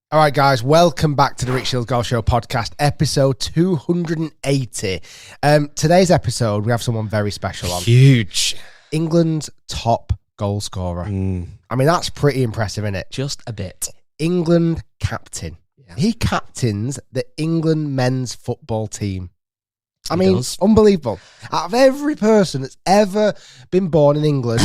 All right, guys, welcome back to the Rick Shiels Guy Show podcast, episode 280. Today's episode, we have someone very special on. Huge. England's top goal scorer. I mean, that's pretty impressive, isn't it? Just a bit. England captain. Yeah. He captains the England men's football team. I He mean, does. unbelievable. Out of every person that's ever been born in England,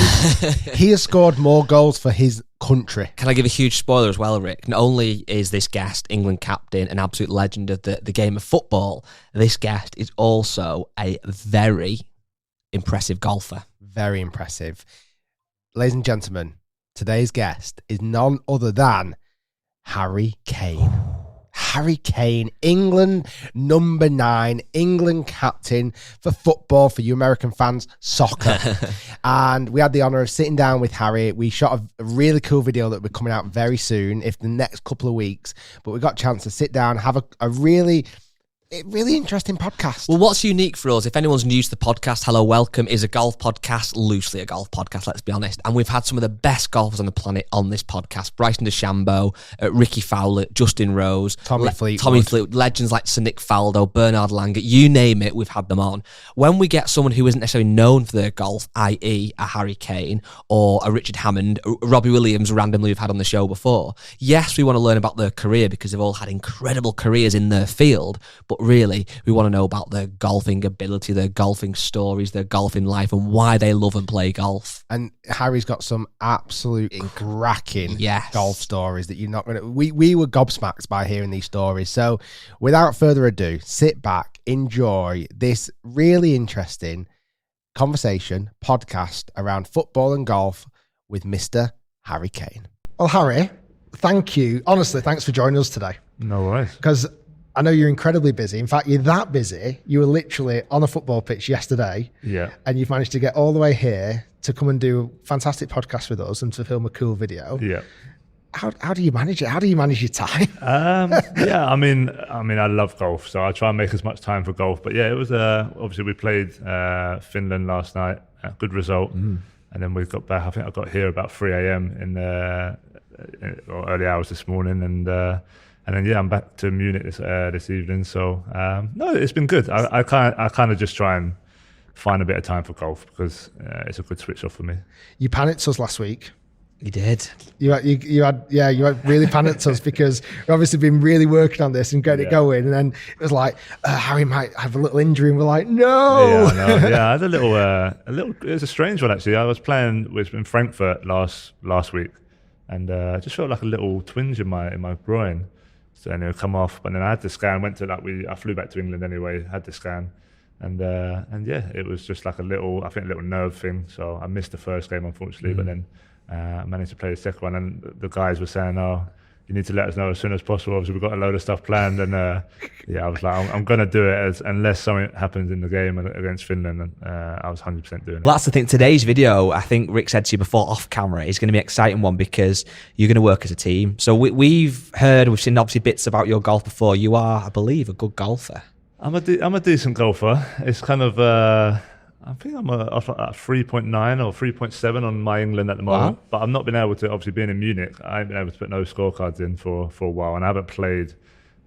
he has scored more goals for his country. Can I give a huge spoiler as well, Rick? Not only is this guest, England captain, an absolute legend of the game of football, this guest is also a very impressive golfer. Very impressive. Ladies and gentlemen, today's guest is none other than Harry Kane. Harry Kane, England number 9, England captain for football, for you American fans, soccer. And we had the honour of sitting down with Harry. We shot a really cool video that will be coming out very soon, if the next couple of weeks. But we got a chance to sit down, have a really interesting podcast. Well, what's unique for us, if anyone's new to the podcast, hello, welcome, is a golf podcast, loosely a golf podcast, let's be honest. And we've had some of the best golfers on the planet on this podcast. Bryson DeChambeau, Ricky Fowler, Justin Rose, Tommy Fleetwood, legends like Sir Nick Faldo, Bernard Langer, you name it, we've had them on. When we get someone who isn't necessarily known for their golf, i.e. a Harry Kane or a Richard Hammond, Robbie Williams randomly we've had on the show before, yes, we want to learn about their career because they've all had incredible careers in their field, but really, we want to know about their golfing ability, their golfing stories, their golfing life, and why they love and play golf. And Harry's got some absolute cracking Yes. golf stories that you're not going to... We were gobsmacked by hearing these stories. So without further ado, sit back, enjoy this really interesting conversation, podcast around football and golf with Mr. Harry Kane. Well, Harry, thank you. Honestly, thanks for joining us today. No worries. Because I know you're incredibly busy. In fact, you're that busy. You were literally on a football pitch yesterday. Yeah. And you've managed to get all the way here to come and do a fantastic podcast with us and to film a cool video. Yeah. How do you manage it? How do you manage your time? Yeah. I mean, I love golf, so I try and make as much time for golf. But yeah, it was obviously we played Finland last night. Good result. And then we got back. I think I got here about 3 a.m. in early hours this morning, and then I'm back to Munich this evening. So no, it's been good. I kind of just try and find a bit of time for golf because it's a good switch off for me. You panicked us last week. You did. You had really panicked us because we've obviously been really working on this and getting it going. And then it was like, Harry might have a little injury. And we're like, no. Yeah, I had a little, it was a strange one actually. I was playing in Frankfurt last week and I just felt like a little twinge in my groin. So then it would come off, but then I had the scan, I flew back to England anyway, had the scan. And yeah, it was just like a little nerve thing. So I missed the first game, unfortunately, but then I managed to play the second one. And the guys were saying, "Oh, you need to let us know as soon as possible." Obviously, we've got a load of stuff planned. And yeah, I was like, I'm going to do it unless something happens in the game against Finland. And I was 100% doing it. Well, that's the thing. Today's video, I think Rick said to you before off camera, is going to be an exciting one because you're going to work as a team. So we've seen obviously bits about your golf before. You are, I believe, a good golfer. I'm a decent golfer. It's kind of I think I'm at 3.9 or 3.7 on my England at the moment. But I've not been able to, obviously being in Munich, I haven't been able to put no scorecards in for a while, and I haven't played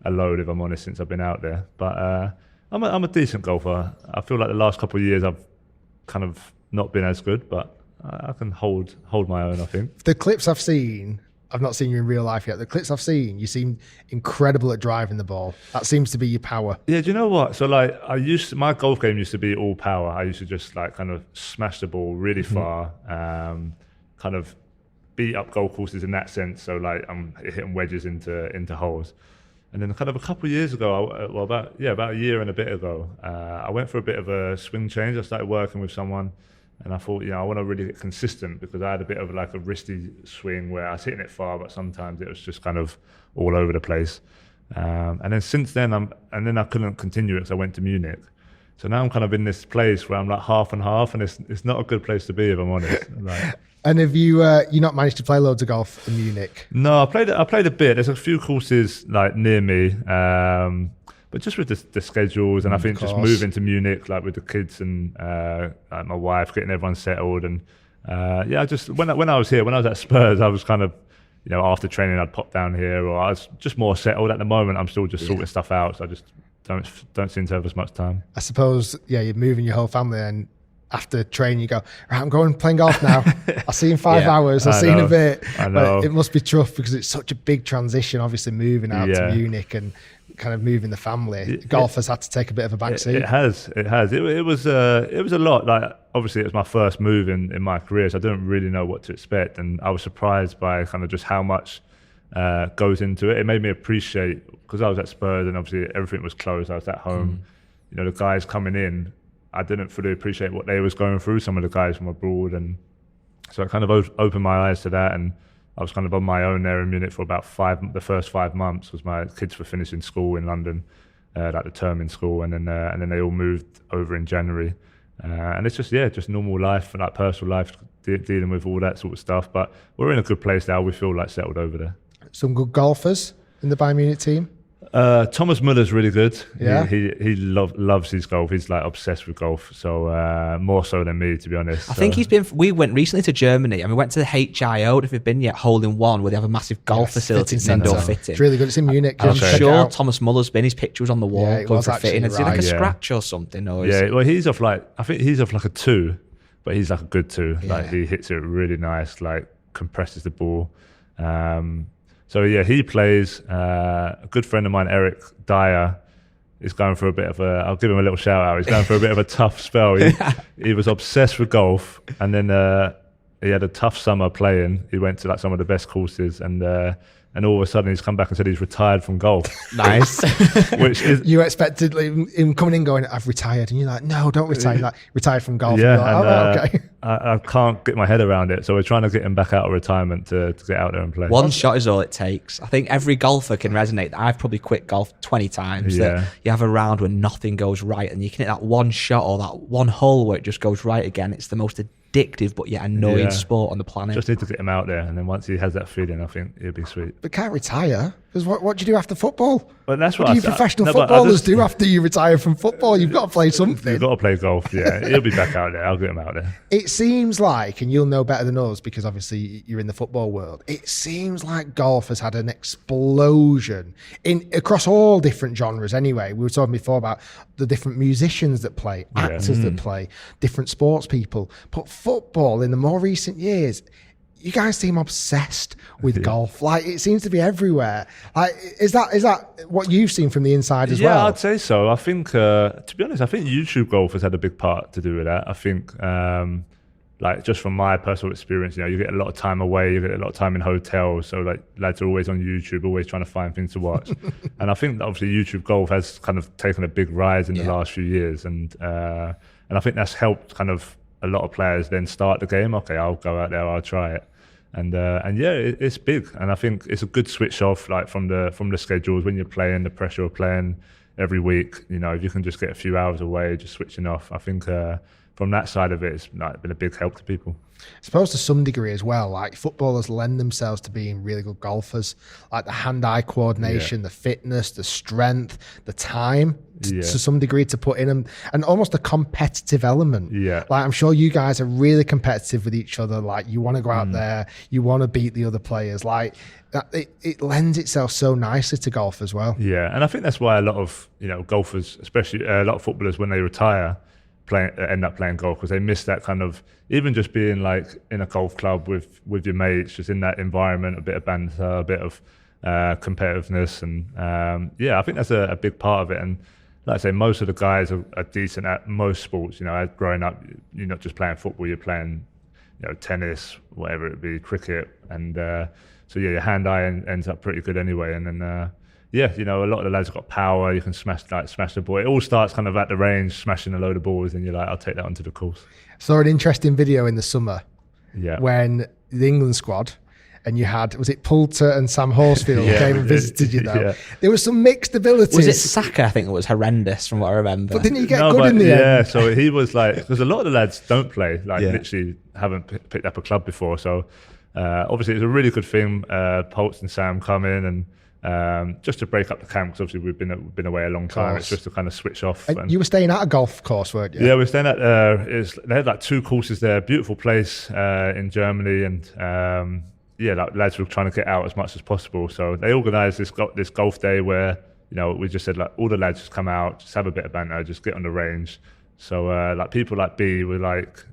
a load, if I'm honest, since I've been out there. But I'm a decent golfer. I feel like the last couple of years I've kind of not been as good, but I can hold my own, I think. The clips I've seen, I've not seen you in real life yet. The clips I've seen, you seem incredible at driving the ball. That seems to be your power. Yeah, do you know what? So like my golf game used to be all power. I used to just like kind of smash the ball really far, kind of beat up golf courses in that sense. So like I'm hitting wedges into holes. And then kind of a couple of years ago, about a year and a bit ago, I went for a bit of a swing change. I started working with someone. And I thought, I want to really get consistent because I had a bit of like a wristy swing where I was hitting it far, but sometimes it was just kind of all over the place. And then since then, I couldn't continue it because I went to Munich. So now I'm kind of in this place where I'm like half and half, and it's not a good place to be, if I'm honest. Like, and have you not managed to play loads of golf in Munich? No, I played a bit. There's a few courses like near me. But just with the schedules, and I think just moving to Munich, like with the kids and like my wife, getting everyone settled, and when I was here, when I was at Spurs, I was kind of after training I'd pop down here, or I was just more settled. At the moment I'm still just sorting stuff out, so I just don't seem to have as much time. I suppose, you're moving your whole family, and after training you go, right, I'm going playing golf now. I'll see you in 5 hours. I'll see you in a bit. I know. It must be tough because it's such a big transition, obviously moving out to Munich and kind of moving the family. Golf has had to take a bit of a backseat. It has. It was a lot. Like, obviously it was my first move in my career, so I didn't really know what to expect, and I was surprised by kind of just how much goes into it. It made me appreciate, because I was at Spurs and obviously everything was closed. I was at home. The guys coming in, I didn't fully appreciate what they was going through, some of the guys from abroad, and so I kind of opened my eyes to that. And I was kind of on my own there in Munich for about the first 5 months, because my kids were finishing school in London, like the term in school, and then they all moved over in January. And it's just normal life and like personal life, dealing with all that sort of stuff. But we're in a good place now. We feel like settled over there. Some good golfers in the Bayern Munich team. Thomas Muller's really good. Yeah, he loves his golf. He's like obsessed with golf. So more so than me, to be honest. I think we went recently to Germany and we went to the HIO. I don't know if you've been yet, Hole in One, where they have a massive golf facility, indoor fitting. It's really good. It's in Munich. I'm sure Thomas Muller's been. His picture was on the wall. Yeah, going for fitting. Is it like a scratch or something? Or well, he's off I think he's off like a 2, but he's like a good 2. Yeah. Like he hits it really nice, like compresses the ball. So he plays. A good friend of mine, Eric Dyer, is going for a bit of I'll give him a little shout out. He's going for a bit of a tough spell. He was obsessed with golf, and then he had a tough summer playing. He went to like some of the best courses, and all of a sudden he's come back and said he's retired from golf. Nice. Which is, you expected him coming in going, I've retired, and you're like, no, don't retire. You're like, retired from golf. Yeah, like, okay. I can't get my head around it, so we're trying to get him back out of retirement to get out there and play. One shot is all it takes. I think every golfer can resonate. I've probably quit golf 20 times. Yeah. That you have a round where nothing goes right, and you can hit that one shot or that one hole where it just goes right again. It's the most addictive but yet annoying sport on the planet. Just need to get him out there, and then once he has that feeling, I think it'll be sweet. But can't retire, because what do you do after football? Well, that's what do you professional footballers do after you retire from football? You've got to play something. You've got to play golf. Yeah, he'll be back out there. I'll get him out there. It seems like, and you'll know better than us because obviously you're in the football world, it seems like golf has had an explosion across all different genres anyway. We were talking before about the different musicians that play, actors that play, different sports people. But football in the more recent years, you guys seem obsessed with golf. Like, it seems to be everywhere. Like, is that what you've seen from the inside as well? Yeah, I'd say so. I think, to be honest, I think YouTube golf has had a big part to do with that. I think, like, just from my personal experience, you get a lot of time away, you get a lot of time in hotels. So, like, lads are always on YouTube, always trying to find things to watch. And I think that obviously YouTube golf has kind of taken a big rise in the last few years. And I think that's helped kind of a lot of players then start the game. Okay, I'll go out there, I'll try it. And it's big, and I think it's a good switch off, like from the schedules when you're playing, the pressure of playing every week. If you can just get a few hours away, just switching off. I think from that side of it, it's been a big help to people. I suppose to some degree as well, like footballers lend themselves to being really good golfers, like the hand-eye coordination, the fitness, the strength, the time to some degree to put in them, and almost a competitive element. Yeah. Like, I'm sure you guys are really competitive with each other. Like, you want to go out there, you want to beat the other players. Like, that, it lends itself so nicely to golf as well. Yeah, and I think that's why a lot of golfers, especially a lot of footballers, when they retire, end up playing golf, because they miss that kind of, even just being like in a golf club with your mates, just in that environment, a bit of banter, a bit of competitiveness, and I think that's a big part of it. And like I say, most of the guys are decent at most sports. Growing up, you're not just playing football, you're playing tennis, whatever it be, cricket, and so your hand-eye ends up pretty good anyway. And then a lot of the lads have got power. You can smash the ball. It all starts kind of at the range, smashing a load of balls, and you're like, I'll take that onto the course. Saw an interesting video in the summer when the England squad, and you had, was it Poulter and Sam Horsfield came and visited you though? There was some mixed abilities. Was it Saka? I think it was horrendous from what I remember. But didn't he get good in the end? Yeah, so he was like, because a lot of the lads don't play, literally haven't picked up a club before. So obviously it's a really good thing. Poulter and Sam come in and just to break up the camp, because obviously we've been away a long time. It's just to kind of switch off. And you were staying at a golf course, weren't you? Yeah, we were staying at. They had like 2 courses there. Beautiful place in Germany, and like lads were trying to get out as much as possible. So they organised this golf day where, you know, we just said like all the lads just come out, just have a bit of banter, just get on the range. So like people like B were like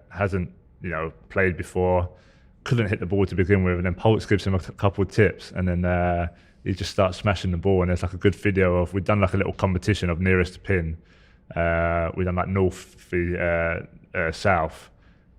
hasn't, you know, played before, couldn't hit the ball to begin with, and then Pulse gives him a couple of tips, and then he just starts smashing the ball. And there's like a good video of, we've done like a little competition of nearest to pin. We've done like north v south.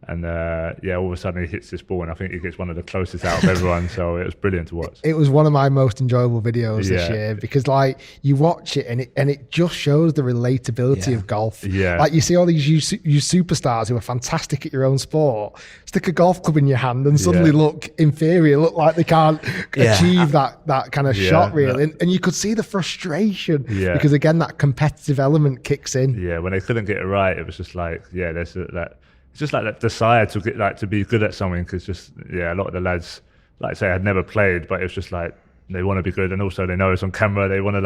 And all of a sudden he hits this ball, and I think he gets one of the closest out of everyone. So it was brilliant to watch. It was one of my most enjoyable videos this year, because like you watch it and it just shows the relatability of golf. Yeah, like you see all these you superstars who are fantastic at your own sport, stick a golf club in your hand and suddenly look inferior, look like they can't achieve that kind of shot really. And you could see the frustration because again that competitive element kicks in. Yeah, when they couldn't get it right, it was just like there's that. It's just like that desire to get to be good at something, because just a lot of the lads, like I say, had never played, but it was just like they want to be good, and also they know it's on camera. They want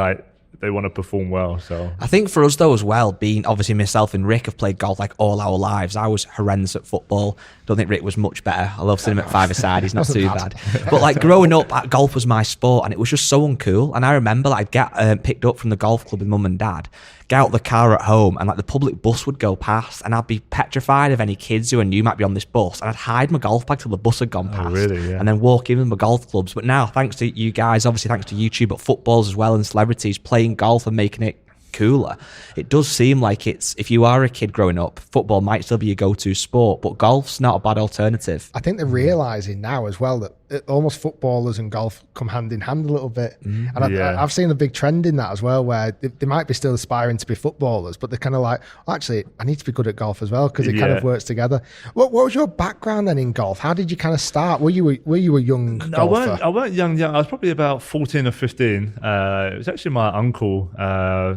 to perform well. So I think for us though as well, being obviously myself and Rick have played golf like all our lives. I was horrendous at football. Don't think Rick was much better. I love seeing him at five-a-side. He's not too bad. But like growing up, golf was my sport, and it was just so uncool. And I remember like, I'd get picked up from the golf club with mum and dad, get out the car at home, and like the public bus would go past, and I'd be petrified of any kids who I knew might be on this bus, and I'd hide my golf bag till the bus had gone past. Really? Yeah. And then walk in with my golf clubs. But now, thanks to you guys, obviously thanks to YouTube, but footballs as well, and celebrities playing golf and making it cooler, it does seem like it's, if you are a kid growing up, football might still be your go-to sport, but golf's not a bad alternative. I think they're realising now as well that almost footballers and golf come hand in hand a little bit. And I've seen a big trend in that as well, where they might be still aspiring to be footballers, but they're kind of like, actually, I need to be good at golf as well, because it kind of works together. What was your background then in golf? How did you kind of start? Were you a young golfer? I weren't young. I was probably about 14 or 15. It was actually my uncle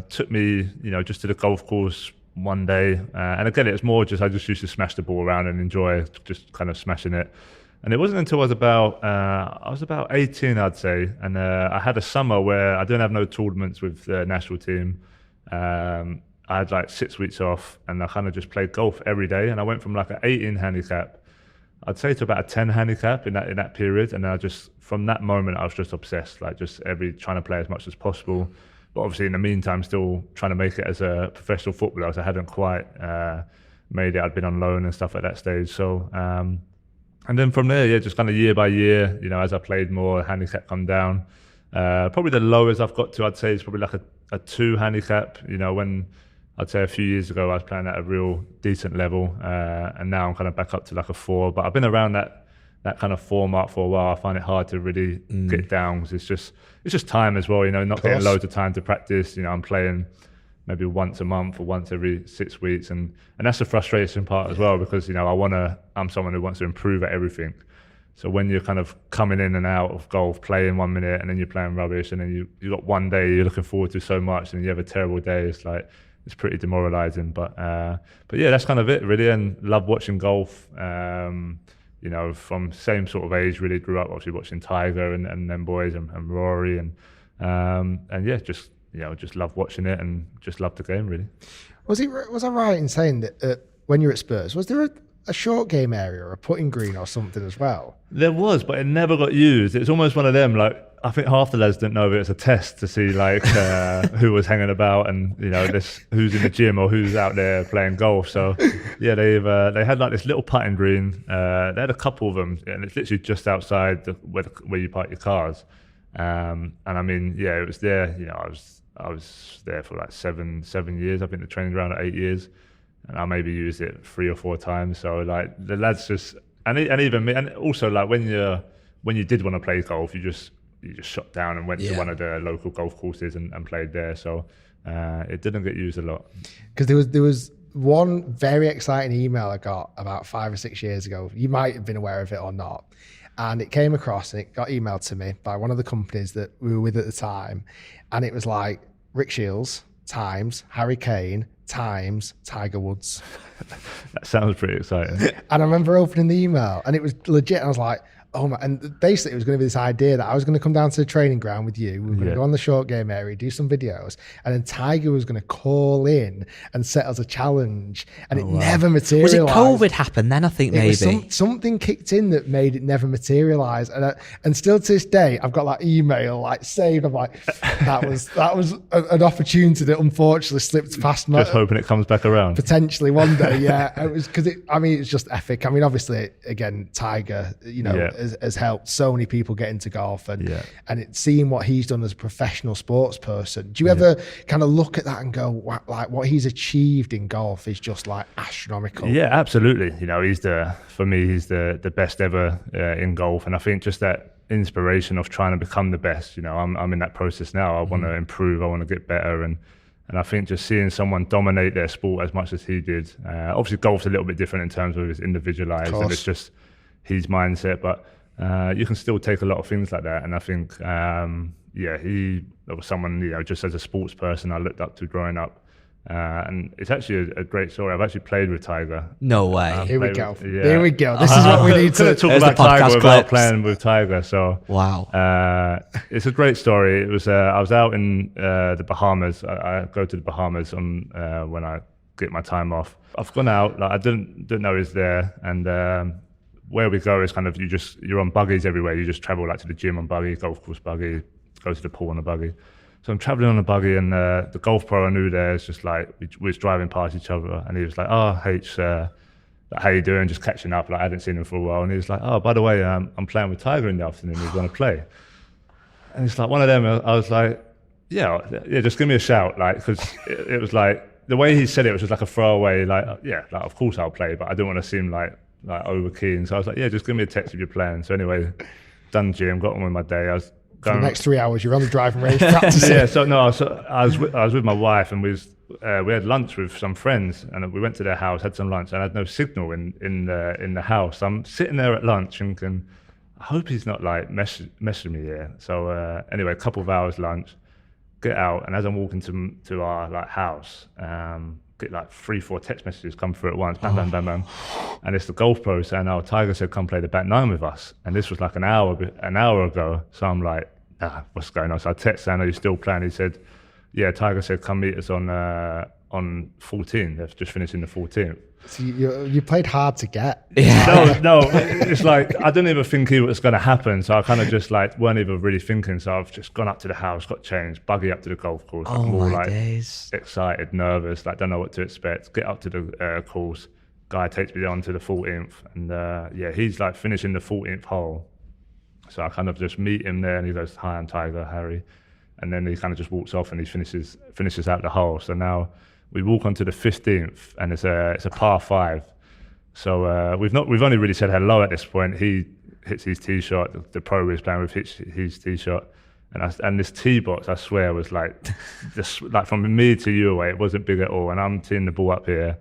took me, you know, just to the golf course one day, and again, it was more just I just used to smash the ball around and enjoy just kind of smashing it. And it wasn't until I was about 18, I'd say, and I had a summer where I didn't have no tournaments with the national team. I had like 6 weeks off, and I kind of just played golf every day. And I went from like an 18 handicap, I'd say, to about a 10 handicap in that period. And I just, from that moment, I was just obsessed, like just trying to play as much as possible. But obviously, in the meantime, still trying to make it as a professional footballer. So I hadn't quite made it. I'd been on loan and stuff at that stage. So. And then from there, just kind of year by year, you know, as I played more, handicap come down. Probably the lowest I've got to, I'd say, is probably like a 2 handicap. You know, when I'd say a few years ago, I was playing at a real decent level, and now I'm kind of back up to like a 4. But I've been around that kind of 4 mark for a while. I find it hard to really get down, because it's just time as well. You know, not getting loads of time to practice. You know, I'm playing maybe once a month or once every 6 weeks, and that's the frustration part as well, because, you know, I'm someone who wants to improve at everything. So when you're kind of coming in and out of golf, playing 1 minute and then you're playing rubbish, and then you got one day you're looking forward to so much, and you have a terrible day, it's pretty demoralizing. But yeah, that's kind of it really, and love watching golf. You know, from same sort of age, really grew up obviously watching Tiger and them boys and Rory and yeah, just, you know, just love watching it and just love the game really. Was I right in saying that when you were at Spurs, was there a short game area or a putting green or something as well? There was, but it never got used. It's almost one of them, like, I think half the lads didn't know if it was a test to see like who was hanging about, and, you know, who's in the gym or who's out there playing golf. So yeah, they had like this little putting green. They had a couple of them, and it's literally just outside where you park your cars. And I mean, yeah, it was there. You know, I was there for like seven years. I've been to training ground at 8 years, and I maybe used it 3 or 4 times. So like the lads just, and even me, and also like when you did want to play golf, you just shot down and went to one of the local golf courses and played there. So it didn't get used a lot. Because there was one very exciting email I got about 5 or 6 years ago. You might have been aware of it or not. And it came across and it got emailed to me by one of the companies that we were with at the time. And it was like Rick Shiels, times Harry Kane, times Tiger Woods. That sounds pretty exciting. And I remember opening the email and it was legit. And I was like, Oh my! And basically, it was going to be this idea that I was going to come down to the training ground with you. We were going to go on the short game area, do some videos, and then Tiger was going to call in and set us a challenge. And it never materialized. Was it COVID happened then? I think maybe something kicked in that made it never materialize. And still to this day, I've got that email like saved. I'm like, that was an opportunity that unfortunately slipped past my. Just hoping it comes back around. Potentially one day, yeah. It was because it's just epic. I mean, obviously, again, Tiger, has helped so many people get into golf, and seeing what he's done as a professional sports person. Do you ever kind of look at that and go, wow, like what he's achieved in golf is just like astronomical? Yeah, absolutely. He's the best ever in golf, and I think just that inspiration of trying to become the best. I'm in that process now. I want to improve. I want to get better, and I think just seeing someone dominate their sport as much as he did. Obviously, golf's a little bit different in terms of it's individualized and it's just his mindset, but you can still take a lot of things like that. And I think, he was someone, just as a sports person, I looked up to growing up. And it's actually a great story. I've actually played with Tiger. No way. Here we go. Here we go. This is what we need to talk about Tiger without playing with Tiger. So wow, it's a great story. It was I was out in the Bahamas. I go to the Bahamas on when I get my time off. I've gone out. Like I didn't know he's there, and where we go is kind of you're on buggies everywhere. You just travel like to the gym on buggy, golf course buggy, go to the pool on a buggy. So I'm traveling on a buggy, and the golf pro I knew there is just like we was driving past each other, and he was like, "Oh, H, how you doing?" Just catching up. Like I hadn't seen him for a while, and he was like, "Oh, by the way, I'm playing with Tiger in the afternoon. He's going to play." And it's like one of them. I was like, "Yeah, just give me a shout," like because it was like the way he said it was just like a throwaway, like like of course I'll play, but I didn't want to seem like over keen. So I was like, "Yeah, just give me a text if you're playing." So anyway, done gym, got on with my day. For the next 3 hours, you're on the driving range practicing. I was with my wife, and we had lunch with some friends, and we went to their house, had some lunch, and I had no signal in the house. I'm sitting there at lunch thinking, I hope he's not like messaging me here. So anyway, a couple of hours lunch, get out, and as I'm walking to our like house, get like 3-4 text messages come through at once, bam, bam, bam, bam, and it's the golf pro saying, "Oh, Tiger said come play the back nine with us," and this was like an hour ago. So I'm like, what's going on? So I text saying, "Are you still playing?" He said, "Yeah, Tiger said come meet us on 14. They've just finished in the 14th." So you played hard to get. Yeah. No, it's like I didn't even think it was going to happen. So I kind of just like weren't even really thinking. So I've just gone up to the house, got changed, buggy up to the golf course. Oh, I'm all my like days. excited, nervous, like don't know what to expect. Get up to the course. Guy takes me on to the 14th, and he's like finishing the 14th hole. So I kind of just meet him there, and he goes, "Hi, I'm Tiger, Harry," and then he kind of just walks off, and he finishes out the hole. So now we walk onto the 15th, and it's a par 5. So we've only really said hello at this point. He hits his tee shot. The pro is playing with his tee shot, and this tee box, I swear, was like just like from me to you away. It wasn't big at all, and I'm teeing the ball up here.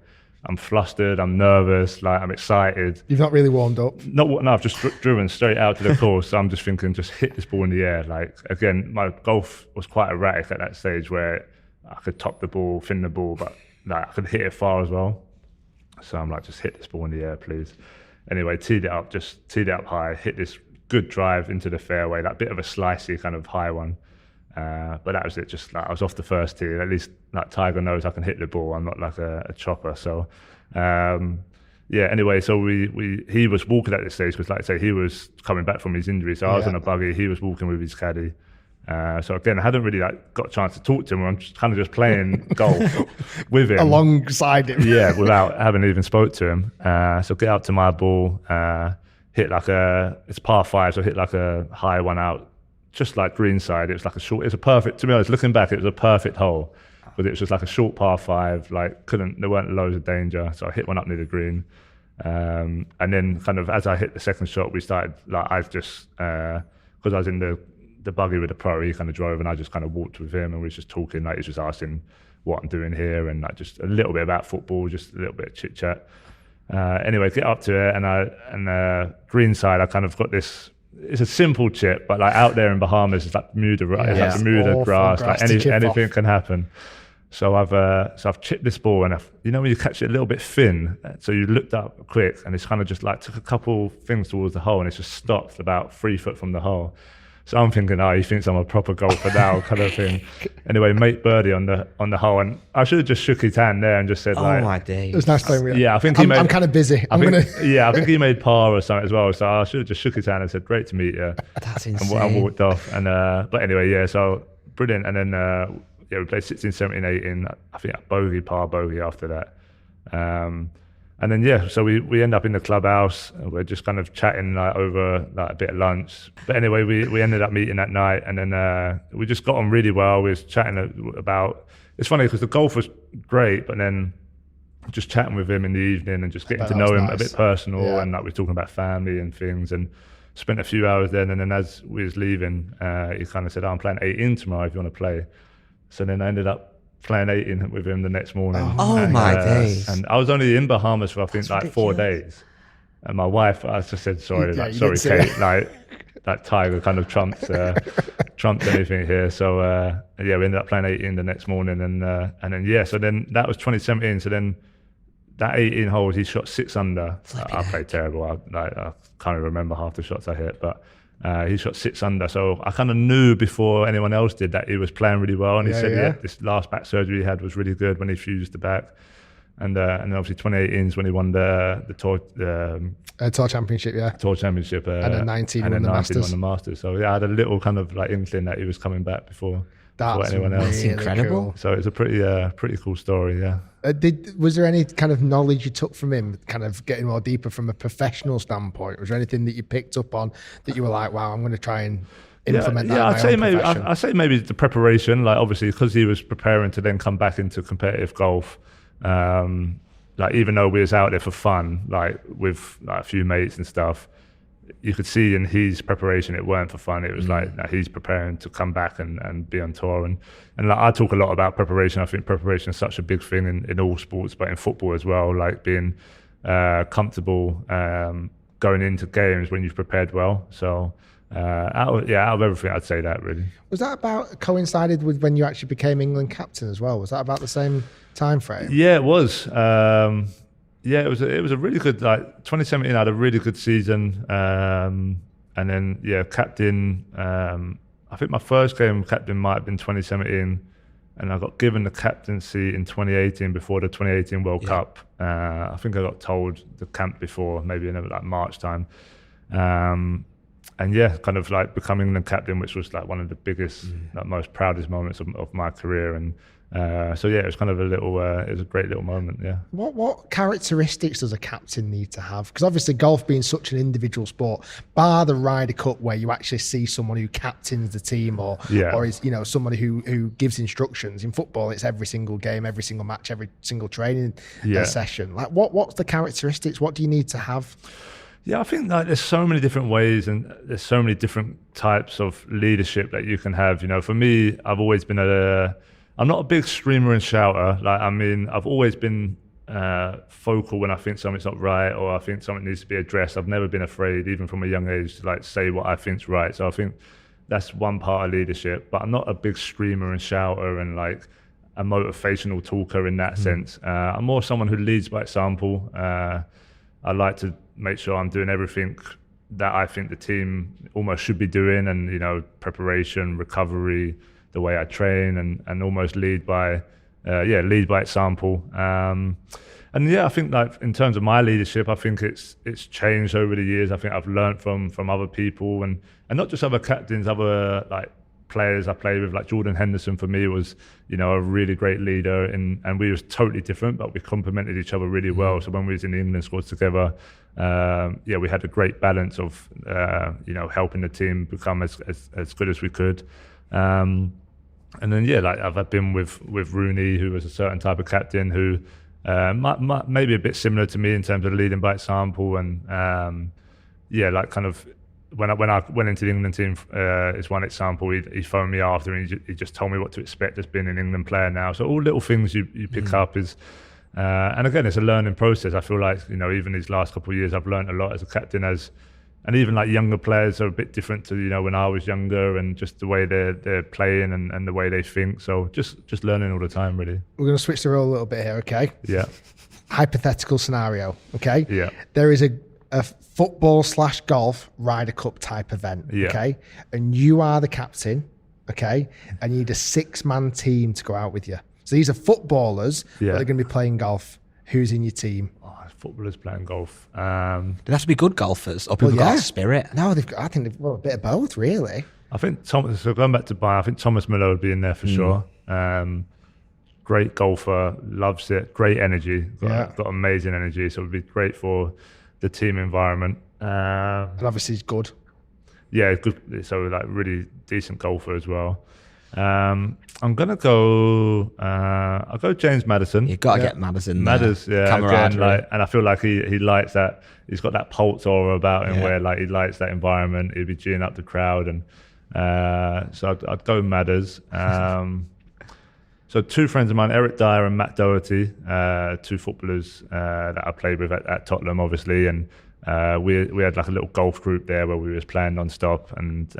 I'm flustered, I'm nervous, like I'm excited. You've not really warmed up? No, I've just driven straight out to the course. So I'm just thinking, just hit this ball in the air. Like, again, my golf was quite erratic at that stage where I could top the ball, fin the ball, but like I could hit it far as well. So I'm like, just hit this ball in the air, please. Anyway, teed it up high, hit this good drive into the fairway, that bit of a slicey kind of high one. But that was it. Just like I was off the first tee. At least like Tiger knows I can hit the ball. I'm not like a chopper. So anyway, so he was walking at this stage because, like I say, he was coming back from his injury. So I was on a buggy. He was walking with his caddy. So again, I hadn't really got a chance to talk to him. I'm kind of just playing golf with him alongside him. Yeah, without having even spoke to him. So get out to my ball, hit like it's par 5, so hit like a high one out. Just like greenside, it was like it's a perfect, to be honest, looking back, it was a perfect hole, but it was just like a short par 5, like there weren't loads of danger. So I hit one up near the green. And then kind of as I hit the second shot, we started, like I just, because I was in the buggy with the pro, he kind of drove and I just kind of walked with him and we was just talking, like he's just asking what I'm doing here and like just a little bit about football, just a little bit of chit chat. Anyway, get up to it and greenside, I kind of got this, it's a simple chip, but like out there in Bahamas, it's like Bermuda, it's like Bermuda grass, like anything can happen. So I've chipped this ball, and you know when you catch it a little bit thin, so you looked up quick, and it's kind of just like took a couple things towards the hole, and it's just stopped about 3 foot from the hole. So I'm thinking, he thinks I'm a proper golfer now, kind of thing. Anyway, mate birdie on the hole, and I should have just shook his hand there and just said, Oh my days. It was nice playing with you. Yeah, I think I'm kind of busy. I think he made par or something as well. So I should have just shook his hand and said, "Great to meet you." That's insane. And walked off. And but anyway, yeah. So brilliant. And then we played 16, 17, 18. I think bogey, par, bogey after that. And then so we end up in the clubhouse. We're just kind of chatting like over like a bit of lunch. But anyway, we ended up meeting that night, and then we just got on really well. We was chatting about. It's funny because the golf was great, but then just chatting with him in the evening and just getting to know him a bit personal, and like we're talking about family and things, and spent a few hours then. And then as we was leaving, he kind of said, "I'm playing 18 tomorrow if you want to play." So then I ended up playing 18 with him the next morning. Oh my days. And I was only in Bahamas for I think like 4 days. And my wife, I just said, sorry, sorry, Kate, like Tiger kind of trumped anything here. So we ended up playing 18 the next morning, and then so then that was 2017. So then that 18 holes, he shot 6 under. I played terrible. I can't even remember half the shots I hit, but he shot 6 under. So I kind of knew before anyone else did that he was playing really well. And he said, this last back surgery he had was really good when he fused the back. And then obviously 2018 is when he won the tour Tour Championship, Tour Championship. And then 19 won the Masters. So I had a little kind of like inkling that he was coming back before anyone else. That's incredible. Cool. So it's a pretty cool story, yeah. Was there any kind of knowledge you took from him, kind of getting more deeper from a professional standpoint? Was there anything that you picked up on that you were like, wow, I'm going to try and implement that? I'd say maybe the preparation, like obviously because he was preparing to then come back into competitive golf. Like even though we was out there for fun, like with like a few mates and stuff, you could see in his preparation it weren't for fun. It was like he's preparing to come back and be on tour. And like I talk a lot about preparation. I think preparation is such a big thing in all sports, but in football as well, like being comfortable going into games when you've prepared well. So out of everything, I'd say that really. Was that about coincided with when you actually became England captain as well? Was that about the same time frame? Yeah, it was. It was a really good, like 2017 I had a really good season. And then captain, I think my first game captain might have been 2017, and I got given the captaincy in 2018 before the 2018 World Cup. I think I got told the camp before, maybe in like March time. And kind of like becoming the captain, which was like one of the biggest, like most proudest moments of my career. And it was kind of it was a great little moment. Yeah. What characteristics does a captain need to have? Because obviously golf being such an individual sport, bar the Ryder Cup where you actually see someone who captains the team or is somebody who gives instructions. In football, it's every single game, every single match, every single training session. Like what's the characteristics? What do you need to have? Yeah, I think like there's so many different ways and there's so many different types of leadership that you can have. For me, I've always been I'm not a big screamer and shouter. Like, I mean, I've always been vocal when I think something's not right or I think something needs to be addressed. I've never been afraid, even from a young age, to like say what I think's right. So I think that's one part of leadership. But I'm not a big screamer and shouter and like a motivational talker in that sense. I'm more someone who leads by example. I like to make sure I'm doing everything that I think the team almost should be doing, and preparation, recovery, the way I train, and almost lead by example. I think like in terms of my leadership, I think it's changed over the years. I think I've learned from other people and not just other captains, other like players I played with. Like Jordan Henderson for me was a really great leader, and we was totally different, but we complemented each other really well. So when we was in the England squad together, we had a great balance of helping the team become as good as we could. And then like I've been with Rooney, who was a certain type of captain who maybe a bit similar to me in terms of leading by example, and like kind of when I went into the England team as one example, he phoned me after and he just told me what to expect as being an England player now. So all little things you pick up is, and again, it's a learning process. I feel like even these last couple of years I've learned a lot as a captain as and even like younger players are a bit different to when I was younger, and just the way they're playing and the way they think. So just learning all the time, really. We're going to switch the role a little bit here, okay? Yeah. Hypothetical scenario, okay? Yeah. There is a football/golf Ryder Cup type event, okay? And you are the captain, okay? And you need a 6-man team to go out with you. So these are footballers, but they're going to be playing golf. Who's in your team? Footballers playing golf. They have to be good golfers, or people got a spirit. No, I think they've got a bit of both, really. I think Thomas. So going back to Bayern, I think Thomas Müller would be in there for sure. Great golfer, loves it. Great energy. Got amazing energy. So it would be great for the team environment. And obviously he's good. Yeah, good. So like really decent golfer as well. I'm gonna go. I'll go James Maddison. You've got to get Maddison. Maddison, again, and I feel like he likes that. He's got that Pulse aura about him, where like he likes that environment. He'd be cheering up the crowd, and so I'd go Madders. So 2 friends of mine, Eric Dyer and Matt Doherty, 2 footballers that I played with at Tottenham, obviously, and we had like a little golf group there where we was playing non-stop, and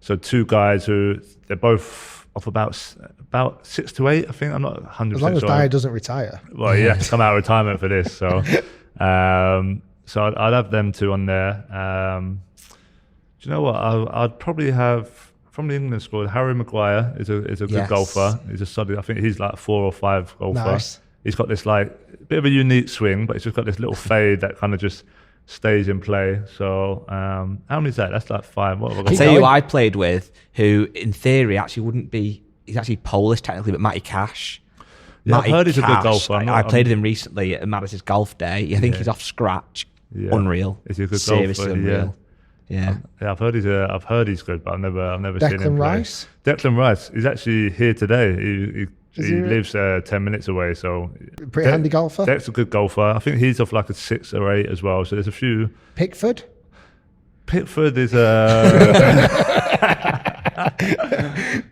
so 2 guys who they're both off about 6 to 8, I think. I'm not 100% as long as sure. Dyer doesn't retire. Well, you have to come out of retirement for this, so so I'd have them 2 on there. Do you know what? I'd probably have from the England squad. Harry Maguire is a good golfer. He's a solid. I think he's like 4 or 5 golfer. Nice. He's got this like bit of a unique swing, but he's just got this little fade that kind of just stays in play. So how many is that? That's like 5. What have I got? I'll tell you who I played with, who in theory actually wouldn't be. He's actually Polish technically, but Matty Cash. Yeah, I've heard he's a good golfer. I played with him recently at Madison's golf day. I think he's off scratch. Yeah. Unreal. Is he a good Seriously golfer? Unreal. Yeah. I've heard he's good, but I've never seen him play. Rice? Declan Rice. He's actually here today. He lives 10 minutes away, so pretty handy golfer. Dec's a good golfer. I think he's off like a 6 or 8 as well. So there's a few. Pickford is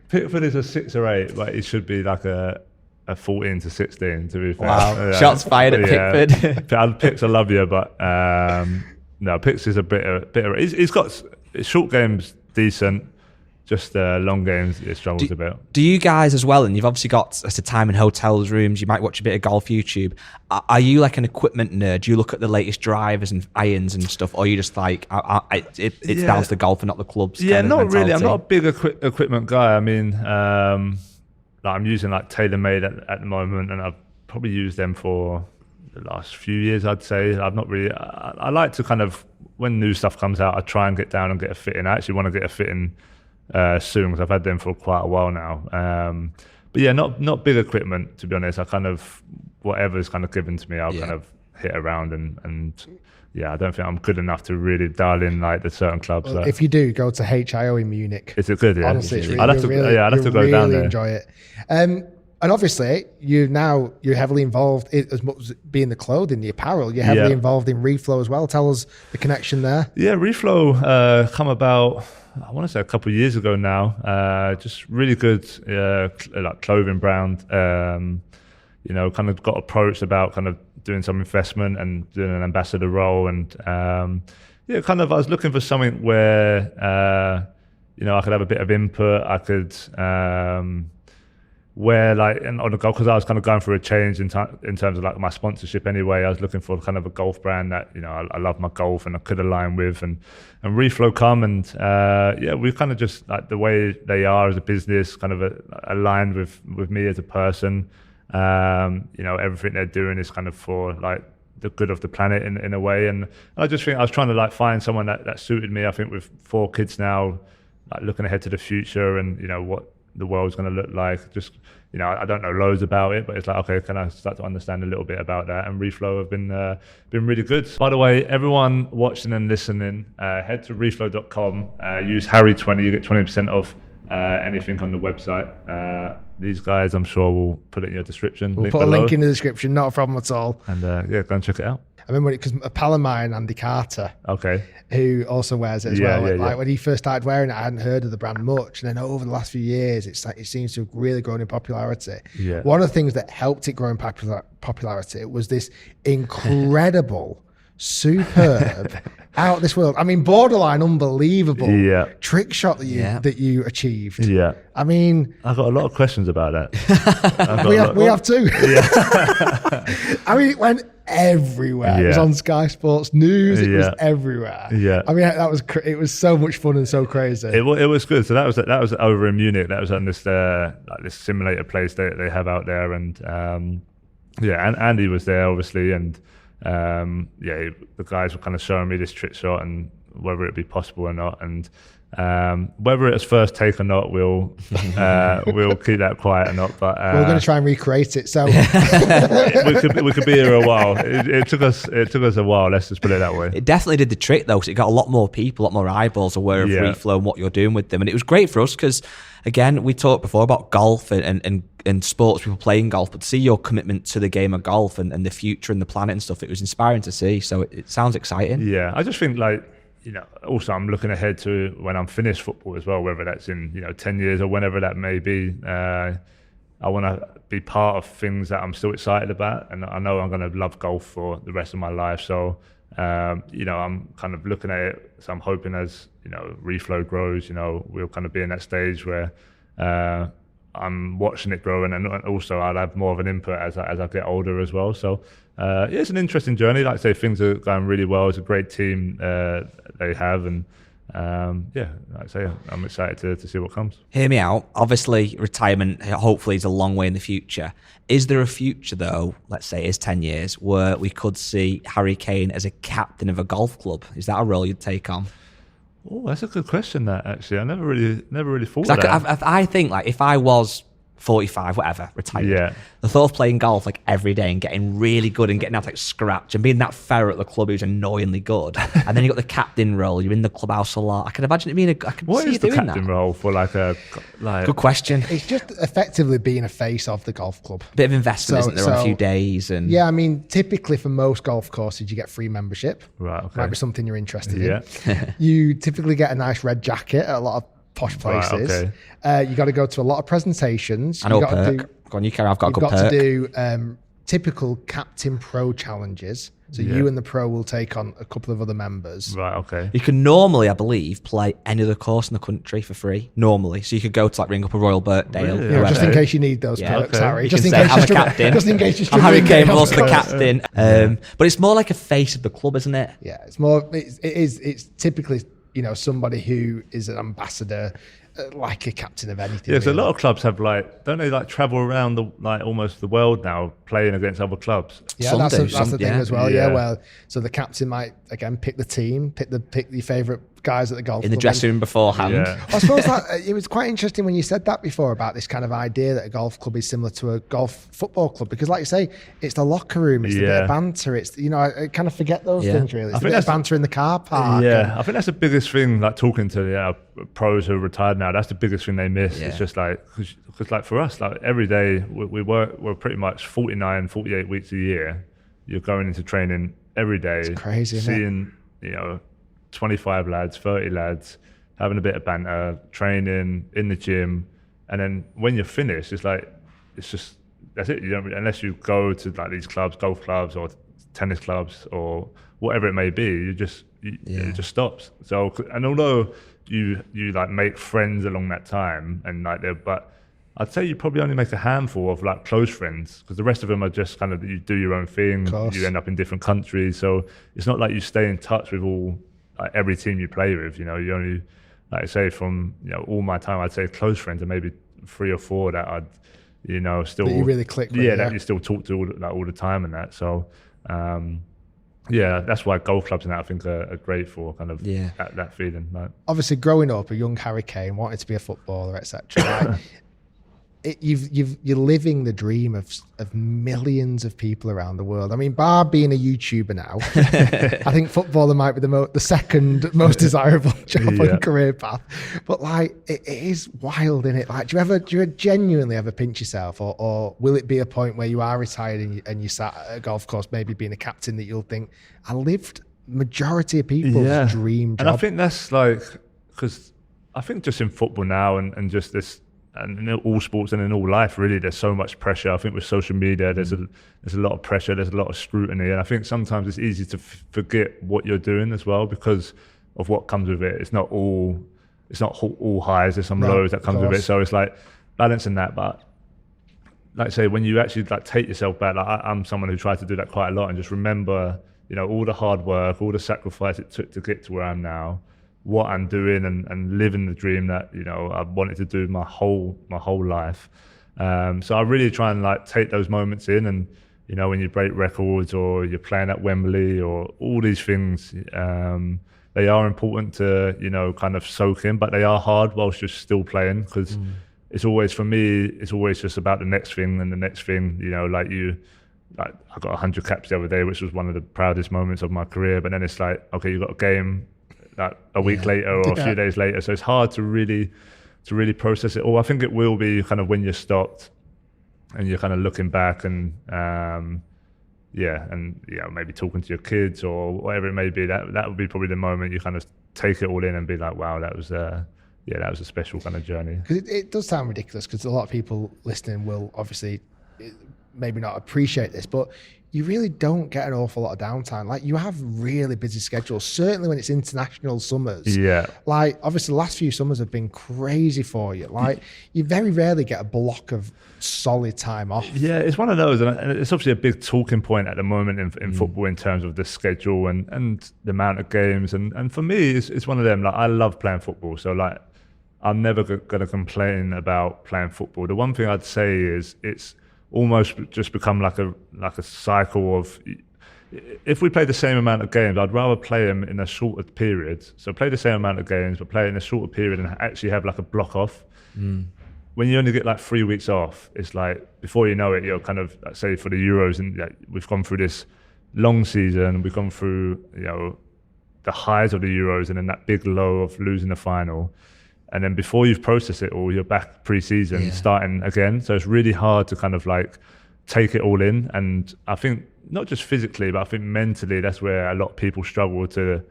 Pickford is a 6 or 8, but he should be like a 14 to 16. To be fair, wow. Shots fired at Pickford. Picks, I love you, but no, Picks is a bit. He's got short games decent. Just long games, it struggles a bit. Do you guys as well, and you've obviously got a time in hotels, rooms, you might watch a bit of golf YouTube. Are you like an equipment nerd? Do you look at the latest drivers and irons and stuff, or are you just like, it's down to the golf and not the clubs? Yeah, not really. I'm not a big equipment guy. I mean, like I'm using like TaylorMade at the moment, and I've probably used them for the last few years, I'd say. I've not really. I like to kind of, when new stuff comes out, I try and get down and get a fit in. I actually want to get a fit in soon, because I've had them for quite a while now. But yeah, not big equipment, to be honest. I kind of, whatever's kind of given to me, I'll kind of hit around and yeah, I don't think I'm good enough to really dial in like the certain clubs. Well, if you do, go to HIO in Munich. Is it good? Yeah, honestly, it's really, I'd have to go down there. Enjoy it. And obviously, you're heavily involved as much as being the clothing, the apparel. You're heavily involved in Reflo as well. Tell us the connection there. Yeah, Reflo come about, I want to say a couple of years ago now. Just really good like clothing brand. Kind of got approached about kind of doing some investment and doing an ambassador role, and kind of I was looking for something where I could have a bit of input. I could where like and on the golf, because I was kind of going through a change in terms of like my sponsorship anyway. I was looking for kind of a golf brand that I love my golf and I could align with, and Reflo come and we kind of just like the way they are as a business kind of aligned with me as a person. Everything they're doing is kind of for like the good of the planet in a way, and I just think I was trying to like find someone that suited me. I think with 4 kids now, like looking ahead to the future and what the world's going to look like, just I don't know loads about it, but it's like, okay, can I start to understand a little bit about that? And Reflo have been really good. By the way, everyone watching and listening, head to reflo.com, use Harry20, you get 20% off anything on the website. These guys, I'm sure, will put it in your description. We'll put a link in the description, not a problem at all. And go and check it out. I remember because a pal of mine, Andy Carter, who also wears it as well. When he first started wearing it, I hadn't heard of the brand much, and then over the last few years, it's like it seems to have really grown in popularity. Yeah. One of the things that helped it grow in popularity was this incredible superb, out of this world. I mean, borderline unbelievable trick shot that you achieved. Yeah. I mean, I've got a lot of questions about that. we have too. Yeah. I mean, it went everywhere. Yeah. It was on Sky Sports News. It was everywhere. Yeah. I mean, it was so much fun and so crazy. It was good. So that was over in Munich. That was on this this simulator place they have out there, and and Andy was there obviously, and the guys were kind of showing me this trick shot and whether it'd be possible or not, and whether it's first take or not, we'll keep that quiet or not. But we're going to try and recreate it. So we could be here a while. It took us a while. Let's just put it that way. It definitely did the trick though, because it got a lot more people, a lot more eyeballs aware of Reflo and what you're doing with them, and it was great for us because, again, we talked before about golf and sports, people playing golf, but to see your commitment to the game of golf and the future and the planet and stuff, it was inspiring to see. So it sounds exciting. Yeah, I just think also I'm looking ahead to when I'm finished football as well, whether that's in 10 years or whenever that may be. I want to be part of things that I'm still excited about, and I know I'm going to love golf for the rest of my life. So I'm kind of looking at it. So I'm hoping as Reflo grows, we'll kind of be in that stage where I'm watching it grow, and also I'll have more of an input as I get older as well. So it's an interesting journey. Like I say, things are going really well. It's a great team they have, and like I say, I'm excited to see what comes. Hear me out. Obviously, retirement hopefully is a long way in the future. Is there a future though, let's say it's 10 years, where we could see Harry Kane as a captain of a golf club? Is that a role you'd take on? Oh, that's a good question. That actually, I never really thought of that. I think like if I was 45, whatever, retired, the thought of playing golf like every day and getting really good and getting out like scratch and being that ferret at the club who's annoyingly good, and then you got the captain role, you're in the clubhouse a lot. I can imagine it being what is the captain role for Good question. It's just effectively being a face of the golf club. Bit of investment, isn't there, on a few days? And yeah, I mean, typically for most golf courses, you get free membership. Right, okay. Might be something you're interested in. You typically get a nice red jacket at a lot of posh places. Right, okay. You got to go to a lot of presentations. I know perk. Go on, you carry. I've got a good perk. You've got to do typical captain pro challenges. So you and the pro will take on a couple of other members. Right, okay. You can normally, I believe, play any other course in the country for free, normally. So you could go to ring up a Royal Birkdale. Really? Yeah, just in case you need those perks, Harry. Just in case I'm a captain. Just in case you're I'm Harry Kane, but also the captain. But it's more like a face of the club, isn't it? Yeah, it's more. It's typically somebody who is an ambassador, like a captain of anything. Yeah, because a lot of clubs have don't they travel around almost the world now playing against other clubs? Yeah, that's the thing as well. Yeah, well, so the captain might again pick the team, pick your favourite guys at the golf in the dressing room beforehand. Yeah. I suppose it was quite interesting when you said that before about this kind of idea that a golf club is similar to a golf football club, because like you say, it's the locker room, it's the bit of banter, it's I kind of forget those things really. It's the bit of banter in the car park. Yeah, I think that's the biggest thing. Like talking to pros who are retired now, that's the biggest thing they miss. It's just because for us, every day we're pretty much 49, 48 weeks a year. You're going into training every day. It's crazy, seeing 25 lads, 30 lads, having a bit of banter, training in the gym, and then when you're finished, it's just that's it. You don't unless you go to these clubs, golf clubs or tennis clubs or whatever it may be. It just stops. So, and although you make friends along that time, and but I'd say you probably only make a handful of close friends, because the rest of them are just kind of you do your own thing. You end up in different countries, so it's not like you stay in touch with all. Every team you play with, you only, like I say, from all my time, I'd say close friends are maybe 3 or 4 that I'd, still that you really click with. That you still talk to all the time and that. So, that's why golf clubs and that I think are great for kind of that feeling. Obviously, growing up, a young Harry Kane wanted to be a footballer, etc. You're living the dream of millions of people around the world. I mean, bar being a YouTuber now, I think footballer might be the second most desirable job and career path. But it is wild, isn't it? Do you genuinely ever pinch yourself, or will it be a point where you are retired and you sat at a golf course, maybe being a captain, that you'll think, I lived majority of people's dream job? And I think that's because I think just in football now and just this in all sports and in all life, really, there's so much pressure. I think with social media, there's a lot of pressure, there's a lot of scrutiny, and I think sometimes it's easy to forget what you're doing as well because of what comes with it. It's not all highs. There's some lows that comes with it. So it's like balancing that. But like I say, when you actually like take yourself back, like I'm someone who tries to do that quite a lot and just remember, all the hard work, all the sacrifice it took to get to where I am now, what I'm doing and living the dream that I wanted to do my whole life. So I really try and like take those moments in, and when you break records or you're playing at Wembley or all these things, they are important to kind of soak in, but they are hard whilst you're still playing because it's always, for me, it's always just about the next thing and the next thing. Like I got 100 caps the other day, which was one of the proudest moments of my career. But then it's like, okay, you got a game like a week later or a few days later, so it's hard to really process it all. I think it will be kind of when you're stopped and you're kind of looking back and maybe talking to your kids or whatever it may be. That would be probably the moment you kind of take it all in and be like, wow, that was a special kind of journey. Because it does sound ridiculous, because a lot of people listening will obviously maybe not appreciate this, but you really don't get an awful lot of downtime. Like, you have really busy schedules, certainly when it's international summers. Yeah. Like, obviously the last few summers have been crazy for you. Like, you very rarely get a block of solid time off. Yeah, it's one of those, and it's obviously a big talking point at the moment in football in terms of the schedule and the amount of games. And for me, it's one of them. Like, I love playing football, so like I'm never going to complain about playing football. The one thing I'd say is it's almost just become like a cycle of, if we play the same amount of games, I'd rather play them in a shorter period. So play the same amount of games, but play it in a shorter period and actually have like a block off. When you only get like 3 weeks off, it's like, before you know it, you're kind of, like, say for the Euros, and we've gone through this long season, we've gone through, the highs of the Euros and then that big low of losing the final. And then before you've processed it all, you're back pre-season, starting again. So it's really hard to kind of like take it all in. And I think not just physically, but I think mentally, that's where a lot of people struggle to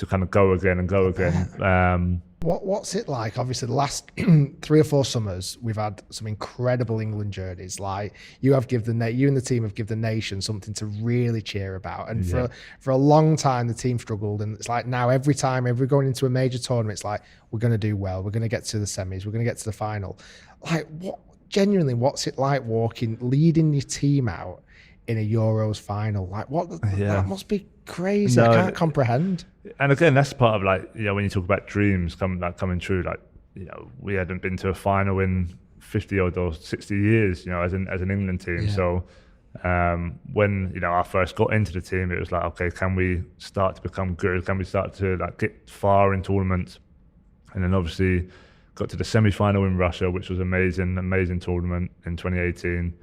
kind of go again. What's it like? Obviously, the last 3 or 4 summers, we've had some incredible England journeys. Like, you and the team have given the nation something to really cheer about. And for a long time, the team struggled. And it's like now, every we're going into a major tournament, it's like, we're going to do well. We're going to get to the semis. We're going to get to the final. Like, what's it like leading your team out in a Euros final? Like, that must be crazy. I can't comprehend. And again, that's part of like, when you talk about dreams coming true, like, we hadn't been to a final in 50 or 60 years, as an England team. Yeah. So when, I first got into the team, it was like, okay, can we start to become good? Can we start to like get far in tournaments? And then obviously got to the semi-final in Russia, which was amazing tournament in 2018.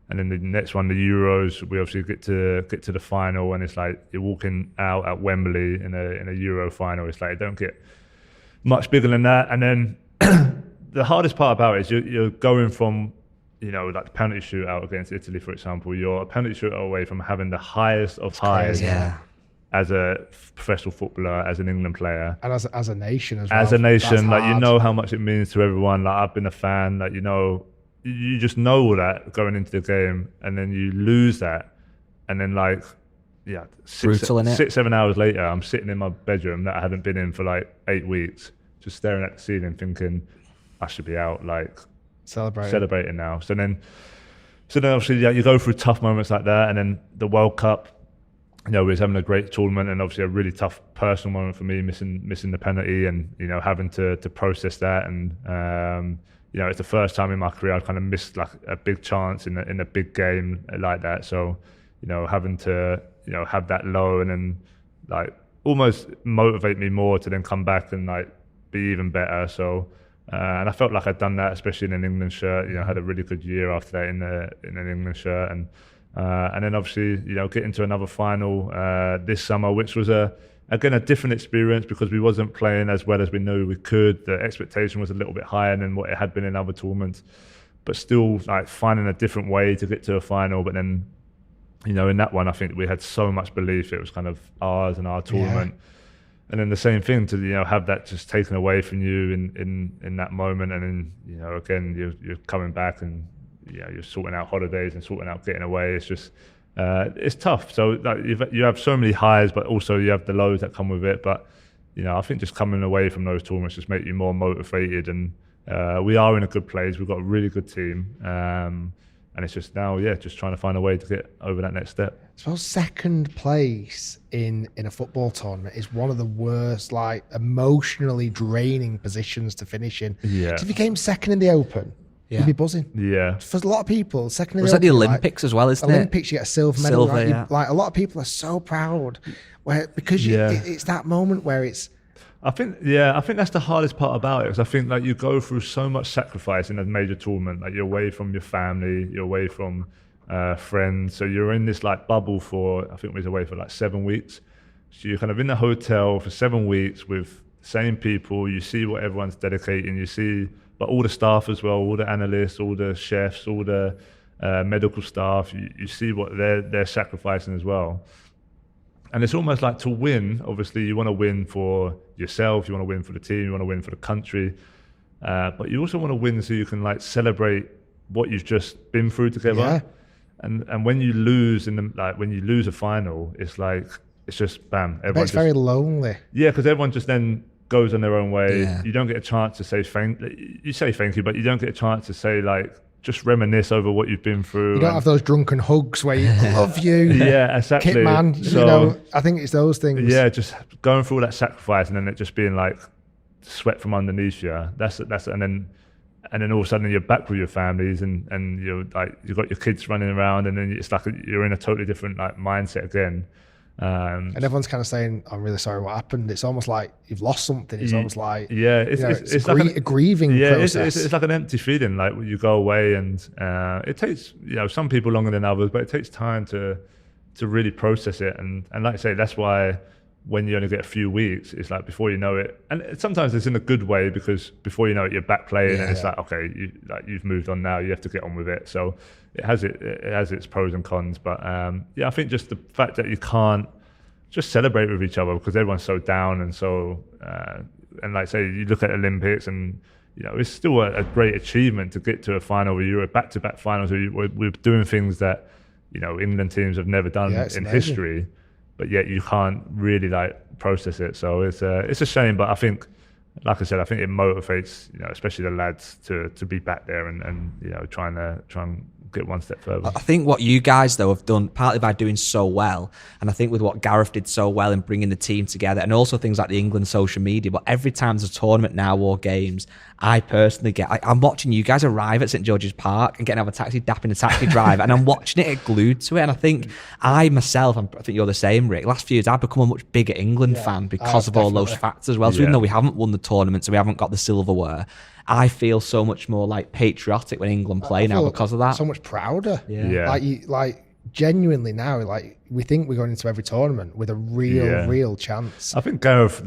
And then the next one, the Euros, we obviously get to the final, and it's like you're walking out at Wembley in a Euro final. It's like, it don't get much bigger than that. And then the hardest part about it is you're going from, like the penalty shootout against Italy, for example. You're a penalty shootout away from having the highest of highs as a professional footballer, as an England player, and as a nation as well. As a nation, like, how much it means to everyone. Like, I've been a fan, like, you just know all that going into the game, and then you lose that, and then like, 6-7 hours later, I'm sitting in my bedroom that I hadn't been in for like 8 weeks, just staring at the ceiling, thinking I should be out, like celebrating now. So then obviously, you go through tough moments like that, and then the World Cup. We was having a great tournament, and obviously a really tough personal moment for me, missing the penalty, and having to process that, and it's the first time in my career I've kind of missed like a big chance in a big game like that. So, having to, have that low and then like almost motivate me more to then come back and like be even better. So, and I felt like I'd done that, especially in an England shirt. I had a really good year after that in an England shirt, and then obviously, getting to another final this summer, which was again a different experience because we wasn't playing as well as we knew we could. The expectation was a little bit higher than what it had been in other tournaments, but still like finding a different way to get to a final. But then, in that one, I think we had so much belief it was kind of ours and our tournament. And then the same thing to have that just taken away from you in that moment, and then again you're coming back and you're sorting out holidays and sorting out getting away. It's just it's tough. So you have so many highs, but also you have the lows that come with it. But I think just coming away from those tournaments just make you more motivated, and we are in a good place. We've got a really good team, and it's just now just trying to find a way to get over that next step. So second place in a football tournament is one of the worst, like, emotionally draining positions to finish in. Yeah. So if you came second in the Open, you'd be buzzing. Yeah. For a lot of people, second in It's the like the Open, Olympics as well, isn't it? Olympics, you get a silver medal. Silver, right? yeah. Like, a lot of people are so proud because it's that moment where it's. I think that's the hardest part about it, because I think like you go through so much sacrifice in a major tournament. Like, you're away from your family, you're away from friends, so you're in this like bubble for, I think we was away for like 7 weeks. So you're kind of in the hotel for 7 weeks with the same people. You see what everyone's dedicating. You see, but all the staff as well, all the analysts, all the chefs, all the medical staff. You see what they're sacrificing as well. And it's almost like, to win, obviously you want to win for yourself, you want to win for the team, you want to win for the country, but you also want to win so you can like celebrate what you've just been through together. Yeah. And when you lose when you lose a final, it's just bam. But it's very lonely. Yeah, because everyone just then goes on their own way. Yeah. You don't get a chance to say you say thank you, but you don't get a chance to say like, just reminisce over what you've been through. You don't have those drunken hugs where you love you. Yeah, exactly. Kit man, So, I think it's those things. Yeah, just going through all that sacrifice and then it just being like sweat from underneath you. That's and then all of a sudden you're back with your families and you're like, you've got your kids running around, and then it's like you're in a totally different like mindset again. And everyone's kind of saying, "I'm really sorry what happened." It's almost like you've lost something. It's almost like it's like a grieving process. It's like an empty feeling. Like you go away, and it takes some people longer than others, but it takes time to really process it. And like I say, that's why when you only get a few weeks, it's like before you know it. And sometimes it's in a good way, because before you know it, you're back playing, and it's like, okay, you've moved on now. You have to get on with it. So it has its pros and cons. But I think just the fact that you can't just celebrate with each other because everyone's so down and so and like I say, you look at Olympics and it's still a great achievement to get to a final where you're back-to-back finals where we're doing things that England teams have never done in amazing history, but yet you can't really like process it. So it's a shame, but I think, like I said, I think it motivates especially the lads to be back there and try and get one step further. I think what you guys though have done, partly by doing so well, and I think with what Gareth did so well in bringing the team together, and also things like the England social media, but every time there's a tournament now or games, I personally I'm watching you guys arrive at St George's Park and getting out of a taxi, dapping a taxi driver, and I'm watching it glued to it. And I think I think you're the same, Rick. Last few years I've become a much bigger England fan because of all those factors as well. So even though we haven't won the tournament, so we haven't got the silverware, I feel so much more like patriotic when England play now because of that. So much prouder. Yeah. Like genuinely now, like we think we're going into every tournament with a real chance. I think Gareth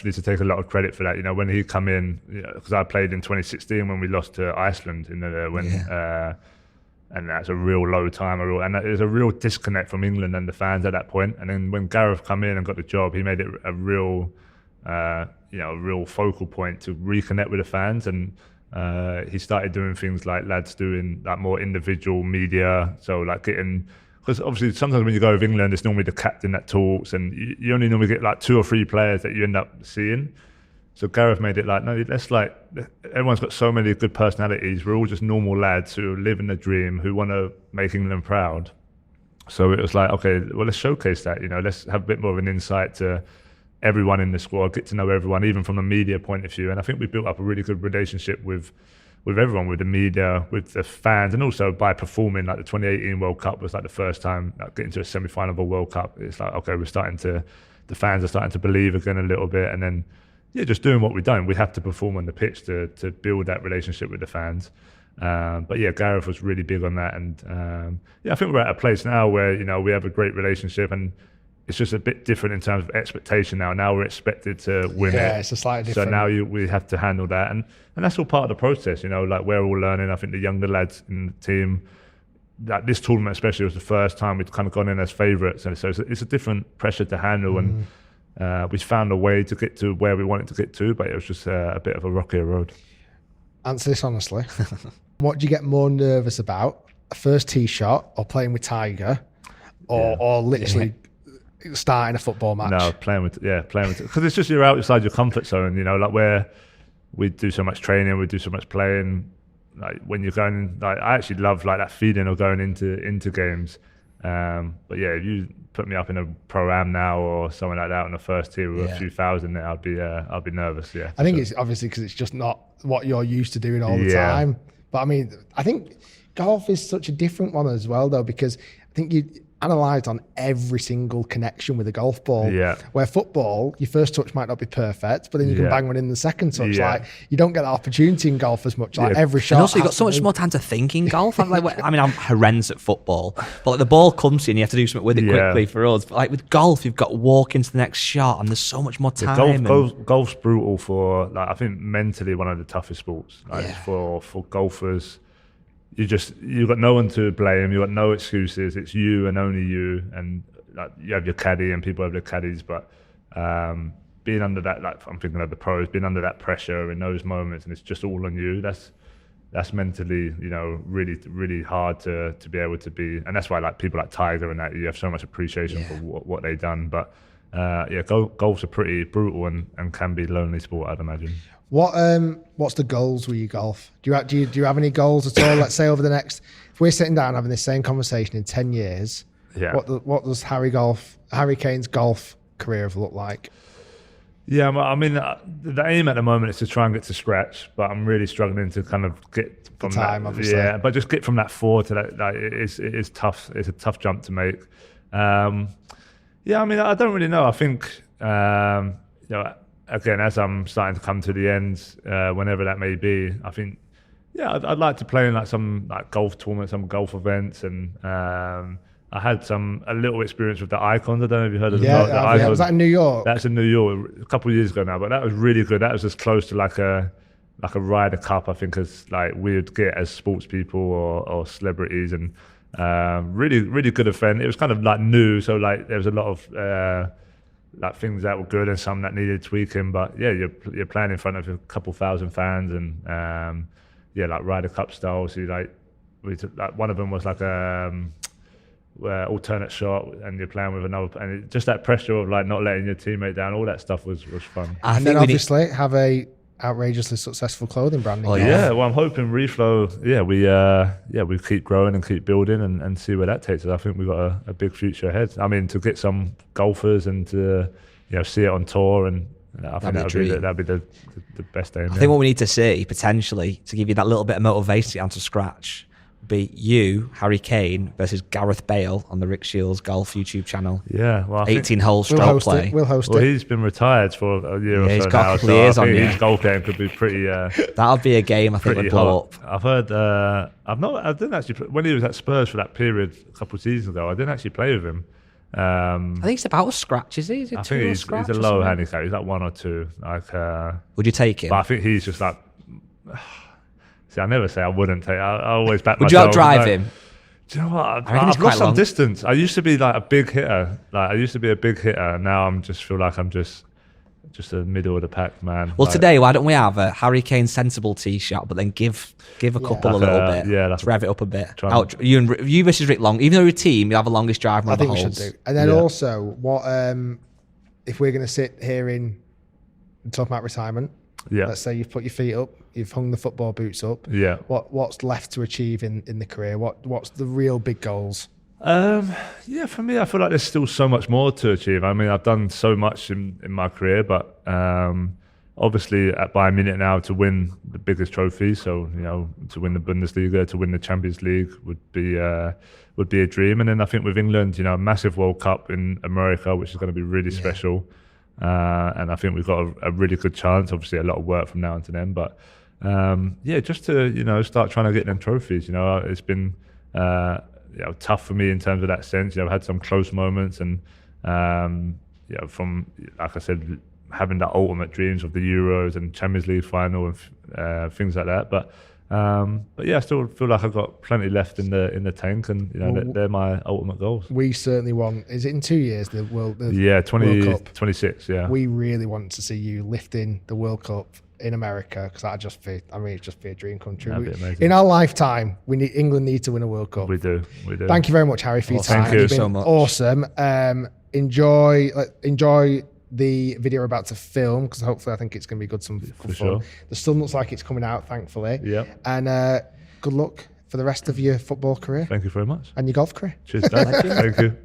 needs to take a lot of credit for that. When he come in, because I played in 2016 when we lost to Iceland and that's a real low time, and there's a real disconnect from England and the fans at that point. And then when Gareth come in and got the job, he made it a real focal point to reconnect with the fans, and he started doing things like lads doing like more individual media, so like because obviously sometimes when you go with England, it's normally the captain that talks, and you only normally get like 2 or 3 players that you end up seeing. So Gareth made it like, no, everyone's got so many good personalities. We're all just normal lads who live in the dream, who want to make England proud. So it was like, okay, well, let's showcase that. Let's have a bit more of an insight to everyone in the squad, get to know everyone, even from a media point of view. And I think we built up a really good relationship with everyone, with the media, with the fans, and also by performing. Like the 2018 World Cup was like the first time like getting to a semi-final of a World Cup. It's like, okay, the fans are starting to believe again a little bit, and then just doing what we've done. We have to perform on the pitch to build that relationship with the fans. But Gareth was really big on that, and I think we're at a place now where we have a great relationship, and it's just a bit different in terms of expectation now. Now we're expected to win it. Yeah, it's a slightly different. So now we have to handle that, and that's all part of the process. Like we're all learning. I think the younger lads in the team, that this tournament especially was the first time we'd kind of gone in as favourites, and so it's a different pressure to handle. And we found a way to get to where we wanted to get to, but it was just a bit of a rockier road. Answer this honestly. What do you get more nervous about? A first tee shot or playing with Tiger or literally starting a football match? No, playing with because it's just you're outside your comfort zone, you know, like where we do so much training, we do so much playing. Like when you're going, like I actually love like that feeling of going into games. But yeah, if you put me up in a pro-am now or something like that on the first tee with a few thousand, then I'd be nervous. Yeah, I think it's obviously because it's just not what you're used to doing all the time. But I mean, I think golf is such a different one as well, though, because I think you analysed on every single connection with a golf ball. Yeah. Where football, your first touch might not be perfect, but then you can bang one in the second touch. Yeah. Like you don't get that opportunity in golf as much. Like every shot. And also, you've got so much more time to think in golf. I'm horrendous at football, but like the ball comes to you and you have to do something with it quickly for us. But like with golf, you've got to walk into the next shot, and there's so much more time. Golf's brutal for, like, I think mentally one of the toughest sports. Like for golfers. You've got no one to blame. You've got no excuses. It's you and only you. And like, you have your caddy and people have their caddies. But being under that, like I'm thinking of the pros, being under that pressure in those moments, and it's just all on you. That's mentally, you know, really, really hard to be able to be. And that's why like people like Tiger and that, you have so much appreciation for what they've done. But golf's a pretty brutal and can be lonely sport, I'd imagine. What's the goals with your golf? Do you have any goals at all? Let's say over the next, if we're sitting down having this same conversation in 10 years, what does Harry Kane's golf career look like? Yeah, I mean, the aim at the moment is to try and get to scratch, but I'm really struggling to kind of get from time, that. obviously. Yeah, but just get from that 4 to that. Like, it is tough. It's a tough jump to make. I mean, I don't really know. I think again, as I'm starting to come to the end, whenever that may be, I think, I'd like to play in like some like golf tournaments, some golf events, and I had a little experience with the Icons. I don't know if you heard of the Icons. Was that in New York? That's in New York a couple of years ago now, but that was really good. That was as close to like a Ryder Cup, I think, as like we would get as sports people or celebrities, and really, really good event. It was kind of like new, so like there was a lot of like things that were good and some that needed tweaking, but you're playing in front of a couple thousand fans, and like Ryder Cup style. So like one of them was like alternate shot, and you're playing with another, and just that pressure of like not letting your teammate down. All that stuff was fun. And then obviously have a outrageously successful clothing brand. Well, I'm hoping Reflo. We keep growing and keep building and see where that takes us. I think we've got a big future ahead. I mean, to get some golfers and to see it on tour, and I think that'd be the best aim. I think what we need to see potentially to give you that little bit of motivation to get onto scratch be you, Harry Kane, versus Gareth Bale on the Rick Shiels Golf YouTube channel. Yeah, well, 18-hole stroke play. We'll host it. Well, he's been retired for a year or so now. He's got a couple of years on you. His golf game could be pretty. That'll be a game I think would blow up. I've heard. I didn't actually when he was at Spurs for that period a couple of seasons ago. I didn't actually play with him. I think it's about a scratch, is he? I think he's a low handicap. He's like 1 or 2. Like, would you take him? But I think he's just like. See, I never say I wouldn't take. I always back myself. Would you outdrive him? Do you know what? I've lost some distance. I used to be like a big hitter. Now I'm just feel like I'm just a middle of the pack man. Well, today why don't we have a Harry Kane sensible tee shot, but then give a couple a little bit. Let's rev it up a bit. You versus Rick Long. Even though you're a team, you have the longest drive. I think we should do. And then also, what if we're going to sit here and talk about retirement? Yeah. Let's say you've put your feet up, you've hung the football boots up. Yeah. What's left to achieve in the career? What's the real big goals? For me, I feel like there's still so much more to achieve. I mean, I've done so much in my career, but obviously at Bayern Munich now to win the biggest trophy, so to win the Bundesliga, to win the Champions League would be a dream. And then I think with England, a massive World Cup in America, which is going to be really special. And I think we've got a really good chance. Obviously, a lot of work from now until then, but just to start trying to get them trophies. It's been tough for me in terms of that sense. I've had some close moments, and from like I said, having that ultimate dreams of the Euros and Champions League final and things like that. But But yeah, I still feel like I've got plenty left in the tank, and they're my ultimate goals. We certainly want. Is it in 2 years the World Cup? 26. Yeah, we really want to see you lifting the World Cup in America, because it'd just be a dream come true. That'd be amazing. In our lifetime, England need to win a World Cup. We do. Thank you very much, Harry, for your time. Thank you so much. Awesome. Enjoy the video we're about to film, because hopefully I think it's going to be good fun. Sure. The sun looks like it's coming out, thankfully. Yeah. And good luck for the rest of your football career. Thank you very much. And your golf career. Cheers, Dan. Thank you.